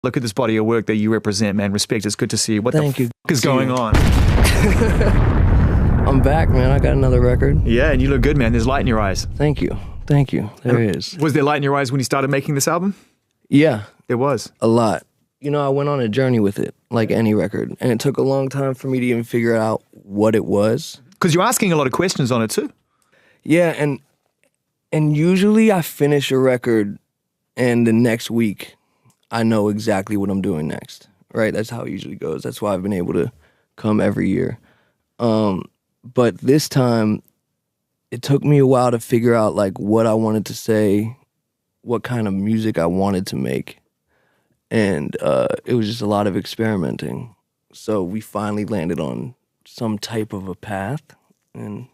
Look at this body of work that you represent, man. Respect. It's good to see you. What Thank the you. is going on? I'm back, man. I got another record. Yeah, and you look good, man. There's light in your eyes. Thank you. Thank you. There is. Was there light in your eyes when you started making this album? Yeah. There was. A lot. You know, I went on a journey with it, like any record, and it took a long time for me to even figure out what it was. Because you're asking a lot of questions on it too. Yeah, and usually I finish a record and the next week I know exactly what I'm doing next, right? That's how it usually goes. That's why I've been able to come every year. But this time, it took me a while to figure out like what I wanted to say, what kind of music I wanted to make. And it was just a lot of experimenting. So we finally landed on some type of a path, and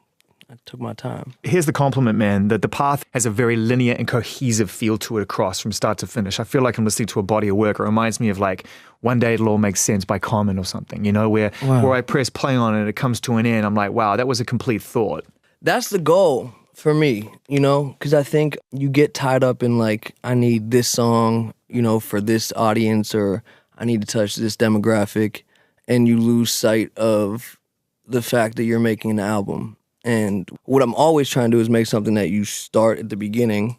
I took my time. Here's the compliment, man, that the path has a very linear and cohesive feel to it across from start to finish. I feel like I'm listening to a body of work. It reminds me of like One Day It'll All Make Sense by Common or something, you know, where I press play on it and it comes to an end. I'm like, wow, that was a complete thought. That's the goal for me, you know, because I think you get tied up in like, I need this song, you know, for this audience, or I need to touch this demographic, and you lose sight of the fact that you're making an album. And what I'm always trying to do is make something that you start at the beginning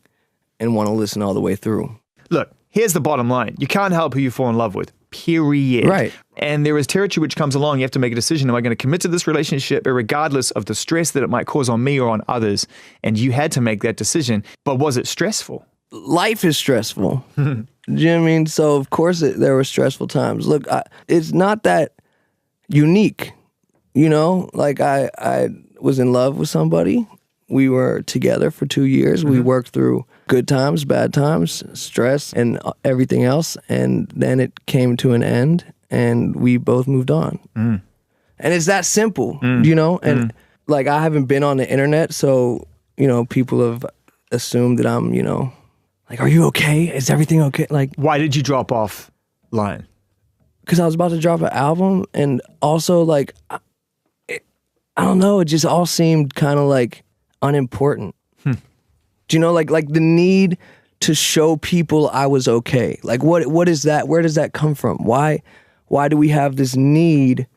and want to listen all the way through. Look, here's the bottom line. You can't help who you fall in love with, period. Right. And there is territory which comes along. You have to make a decision. Am I going to commit to this relationship regardless of the stress that it might cause on me or on others? And you had to make that decision. But was it stressful? Life is stressful. Do you know what I mean? So, of course, there were stressful times. Look, it's not that unique, you know? Like, I was in love with somebody. We were together for 2 years. We worked through good times, bad times, stress, and everything else. And then it came to an end, and we both moved on. And it's that simple, you know? And like, I haven't been on the internet, so, you know, people have assumed that I'm, you know, like, are you okay? Is everything okay? Like, why did you drop off line? Because I was about to drop an album, and also, like, I don't know, it just all seemed kind of like unimportant. Do you know, like the need to show people I was okay? Like, what is that? Where does that come from? Why do we have this need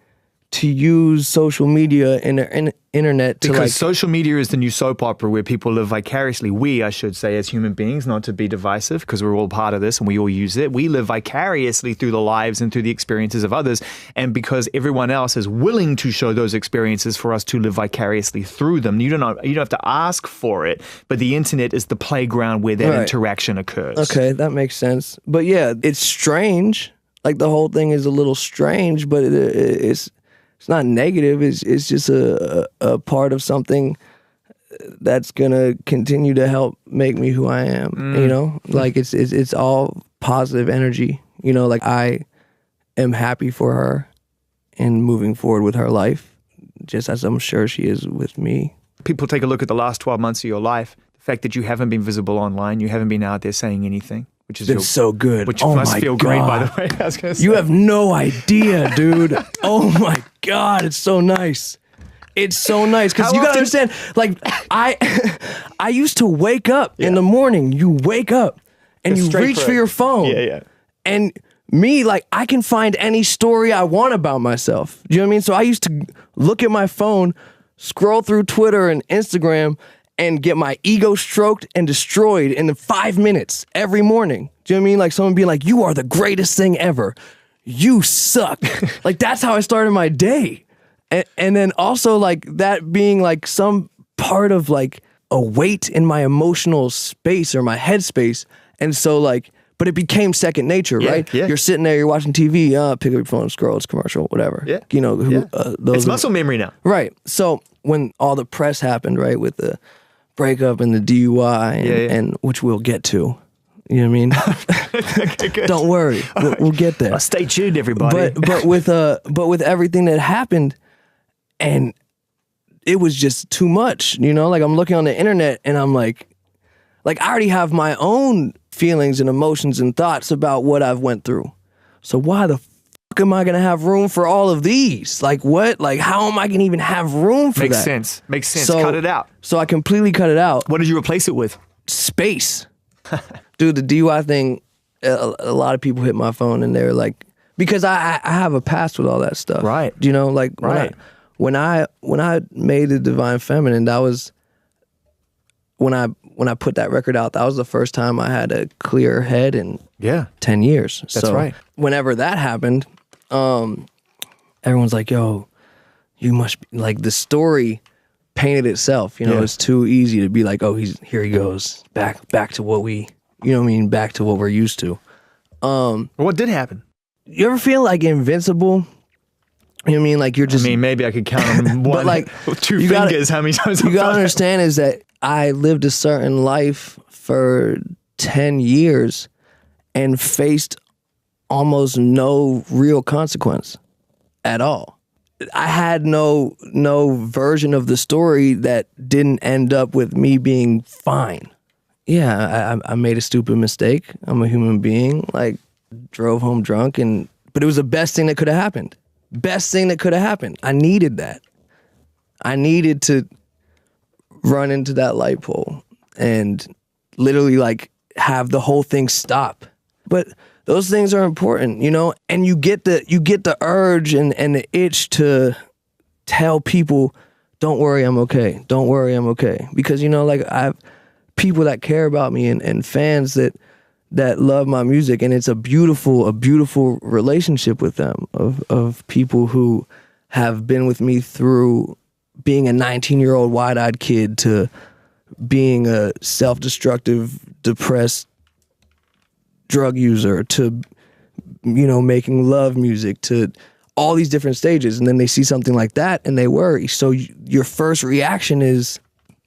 to use social media and internet to, because social media is the new soap opera where people live vicariously. We, I should say, as human beings, not to be divisive, because we're all part of this and we all use it. We live vicariously through the lives and through the experiences of others. And because everyone else is willing to show those experiences for us to live vicariously through them, you don't have to ask for it, but the internet is the playground where that interaction occurs. Okay, that makes sense. But yeah, it's strange. Like, the whole thing is a little strange, but it's not negative. It's just a part of something that's gonna continue to help make me who I am. You know, like it's all positive energy. You know, like, I am happy for her and moving forward with her life, just as I'm sure she is with me. People take a look at the last 12 months of your life. The fact that you haven't been visible online, you haven't been out there saying anything. Which is so good. Which oh must my feel God. great, by the way. I was gonna say. You have no idea, dude. Oh my God, it's so nice. It's so nice, because you gotta understand, like, I used to wake up in the morning. You wake up and you reach for your phone. Yeah. And me, like, I can find any story I want about myself. Do you know what I mean? So I used to look at my phone, scroll through Twitter and Instagram, and get my ego stroked and destroyed in 5 minutes every morning. Do you know what I mean? Like, someone being like, you are the greatest thing ever. You suck. Like, that's how I started my day. And then also, like, that being like some part of like a weight in my emotional space or my headspace. And so, like, but it became second nature, right? Yeah. You're sitting there, you're watching TV, pick up your phone, scroll, it's commercial, whatever. Yeah. You know, it's muscle memory now. Right. So when all the press happened, right, with the breakup and the DUI, and which we'll get to, you know what I mean? Don't worry, we'll get there. Stay tuned, everybody. But with everything that happened, and it was just too much, you know. Like, I'm looking on the internet, and I'm like I already have my own feelings and emotions and thoughts about what I've went through. So why the fuck am I gonna have room for all of these? Like, what? Like, how am I gonna even have room for that? Makes sense. So, cut it out. So I completely cut it out. What did you replace it with? Space. Dude, the DUI thing, a lot of people hit my phone and they're like, because I have a past with all that stuff. Right. You know, like Right. when I made the Divine Feminine, that was when I put that record out, that was the first time I had a clear head in 10 years. That's right. Whenever that happened, everyone's like, yo, you must be, like, the story painted itself. You know, it's too easy to be like, oh, here he goes, back to what we, you know what I mean, back to what we're used to. What did happen? You ever feel like invincible? You know what I mean? Like you're just. I mean, maybe I could count on one, but like, two fingers how many times you gotta understand is that I lived a certain life for 10 years and faced almost no real consequence at all. I had no version of the story that didn't end up with me being fine. Yeah, I made a stupid mistake. I'm a human being. Like, drove home drunk, but it was the best thing that could have happened. Best thing that could have happened. I needed that. I needed to run into that light pole and literally like have the whole thing stop. But those things are important, you know, and you get the urge and the itch to tell people, don't worry, I'm okay. Don't worry, I'm okay. Because, you know, like I have people that care about me and fans that love my music, and it's a beautiful relationship with them of people who have been with me through being a 19-year-old wide-eyed kid to being a self-destructive, depressed drug user to, you know, making love music to all these different stages. And then they see something like that and they worry. So your first reaction is,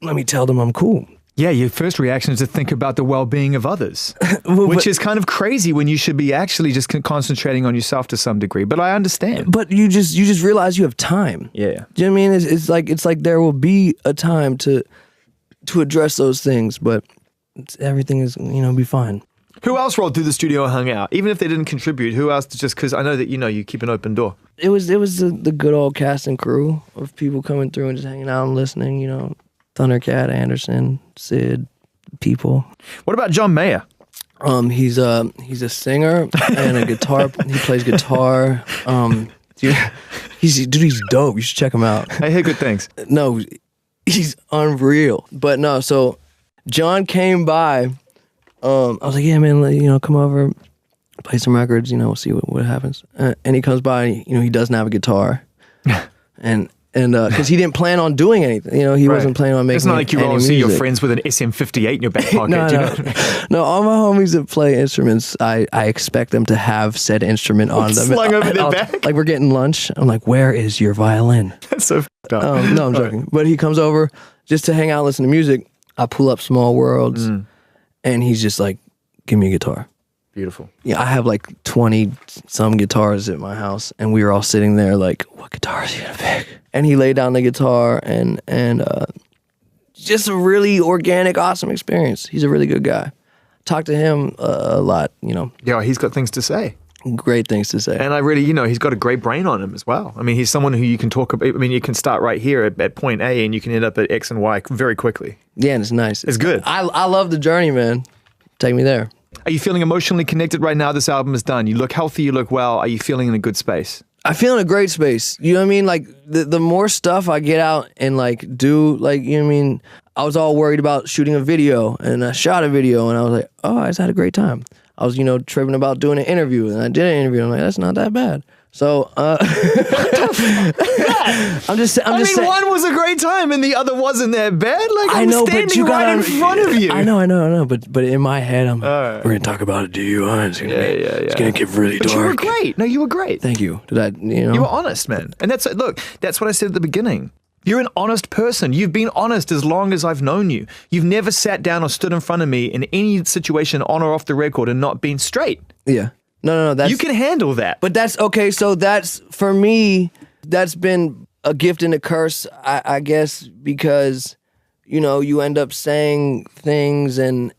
let me tell them I'm cool. Yeah, your first reaction is to think about the well-being of others, which is kind of crazy when you should be actually just concentrating on yourself to some degree. But I understand. But you just realize you have time. Yeah. Do you know what I mean? It's like there will be a time to address those things, but everything is, you know, be fine. Who else rolled through the studio and hung out? Even if they didn't contribute, who else? Just because I know that, you know, you keep an open door. It was the good old cast and crew of people coming through and just hanging out and listening, you know. Thundercat, Anderson, Sid, people. What about John Mayer? He's a singer and a guitar. He plays guitar. He's dope. You should check him out. I hear good things. No, he's unreal. But no, so John came by. I was like, yeah, man, you know, come over, play some records. You know, we'll see what happens. And he comes by. And, you know, he doesn't have a guitar, and because he didn't plan on doing anything, you know, he wasn't planning on making. It's not like you all see your friends with an SM58 in your back pocket. No, all my homies that play instruments, I expect them to have said instrument on them, slung over their back. Like we're getting lunch, I'm like, where is your violin? That's so f***ed up. No, I'm joking. But he comes over just to hang out, listen to music. I pull up Small Worlds, and he's just like, give me a guitar. Beautiful. Yeah, I have like 20 some guitars at my house, and we were all sitting there like, what guitar is he gonna pick? And he laid down the guitar, and just a really organic, awesome experience. He's a really good guy. Talk to him a lot, you know. Yeah, he's got things to say. Great things to say. And I really, you know, he's got a great brain on him as well. I mean, he's someone who you can talk about. I mean, you can start right here at point A, and you can end up at X and Y very quickly. Yeah, and it's nice. It's good. I love the journey, man. Take me there. Are you feeling emotionally connected right now? This album is done. You look healthy. You look well. Are you feeling in a good space? I feel in a great space. You know what I mean? Like, the more stuff I get out and, like, do, like, you know what I mean? I was all worried about shooting a video, and I shot a video, and I was like, oh, I just had a great time. I was, you know, tripping about doing an interview, and I did an interview, and I'm like, that's not that bad. So, I'm just saying. One was a great time, and the other wasn't that bad. Like, I know, standing but you right in front of you. I know. But in my head, I'm like, we're gonna talk about a DUI. It's gonna get really dark. You were great. No, you were great. Thank you. Did I? You know? You were honest, man. And that's what I said at the beginning. You're an honest person. You've been honest as long as I've known you. You've never sat down or stood in front of me in any situation on or off the record and not been straight. Yeah. No. That's, you can handle that. But that's okay. So that's, for me, that's been a gift and a curse, I guess, because, you know, you end up saying things and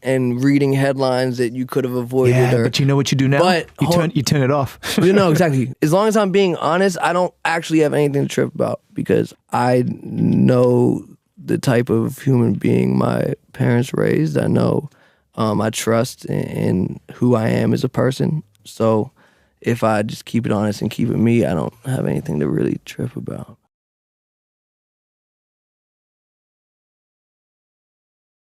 reading headlines that you could have avoided. Yeah, but you know what you do now? But you turn it off. You know, exactly. As long as I'm being honest, I don't actually have anything to trip about because I know the type of human being my parents raised. I know I trust in who I am as a person. So if I just keep it honest and keep it me, I don't have anything to really trip about.